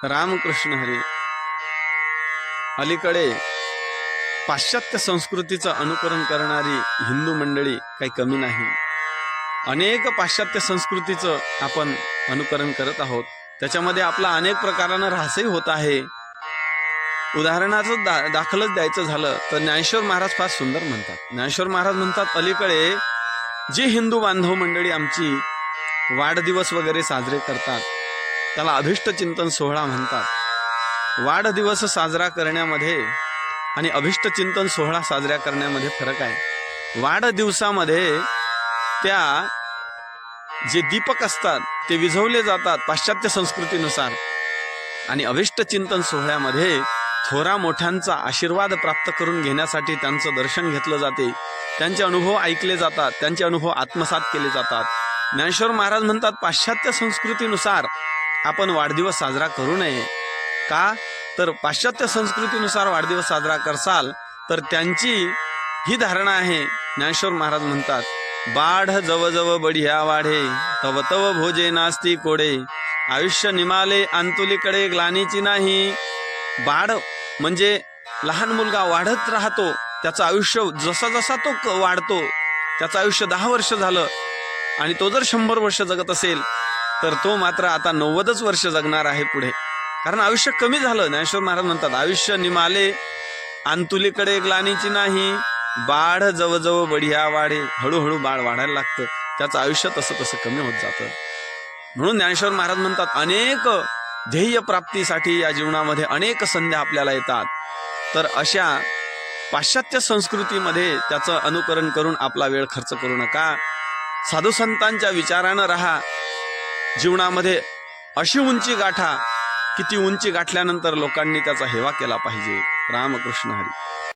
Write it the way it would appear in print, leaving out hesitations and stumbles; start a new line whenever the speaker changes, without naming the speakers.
रामकृष्ण हरी. अलीकडे पाश्चात्य संस्कृतीचं अनुकरण करणारी हिंदू मंडळी काही कमी नाही. अनेक पाश्चात्य संस्कृतीचं आपण अनुकरण करत आहोत. त्याच्यामध्ये आपला अनेक प्रकारानं ऱ्हासही होत आहे. उदाहरणाचं दाखलच द्यायचं झालं तर ज्ञानेश्वर महाराज फार सुंदर म्हणतात. ज्ञानेश्वर महाराज म्हणतात, अलीकडे जी हिंदू बांधव मंडळी आमची वाढदिवस वगैरे साजरे करतात त्याला अभिष्ट चिंतन सोहळा म्हणतात. वाढदिवस साजरा करण्यामध्ये आणि अभिष्ट चिंतन सोहळा साजरा करण्यामध्ये फरक आहे. वाढदिवसामध्ये त्या जे दीपक असतात ते विझवले जातात पाश्चात्य संस्कृतीनुसार, आणि अभिष्ट चिंतन सोहळ्यामध्ये थोरा मोठ्यांचा आशीर्वाद प्राप्त करून घेण्यासाठी त्यांचं दर्शन घेतलं जाते, त्यांचे अनुभव ऐकले जातात, त्यांचे अनुभव आत्मसात केले जातात. ज्ञानेश्वर महाराज म्हणतात, पाश्चात्य संस्कृतीनुसार आपण वाढदिवस साजरा करू नये. का तर पाश्चात्य संस्कृतीनुसार वाढदिवस साजरा करसाल तर त्यांची ही धारणा आहे. ज्ञानेश्वर महाराज म्हणतात, बाढ जव जव बढिया वाढे, तव तव भोजे नास्ती कोडे, आयुष्य निमाले अंतुलीकडे ग्लानीची नाही. बाढ म्हणजे लहान मुलगा वाढत राहतो, त्याचं आयुष्य जसा जसा तो वाढतो, त्याचं आयुष्य 10 वर्ष झालं आणि तो जर 100 वर्ष जगत असेल तर तो मात्र आता 90च वर्ष जगणार आहे पुढे, कारण आयुष्य कमी झालं. ज्ञानेश्वर महाराज म्हणतात, आयुष्य निमाले अंतुलीकडे ग्लानीची नाही, बाढ जवळजवळ बढिया वाढे. हळूहळू बाळ वाढायला लागतं, त्याचं आयुष्य तसं तसं कमी होत जातं. म्हणून ज्ञानेश्वर महाराज म्हणतात, अनेक ध्येय प्राप्तीसाठी या जीवनामध्ये अनेक संध्या आपल्याला येतात. तर अशा पाश्चात्य संस्कृतीमध्ये त्याचं अनुकरण करून आपला वेळ खर्च करू नका. साधू संतांच्या विचारानं राहा. जीवनामध्ये अशी उंची गाठा की ती उंची गाठल्यानंतर लोकांनी त्याचा हेवा केला पाहिजे. रामकृष्ण हरी.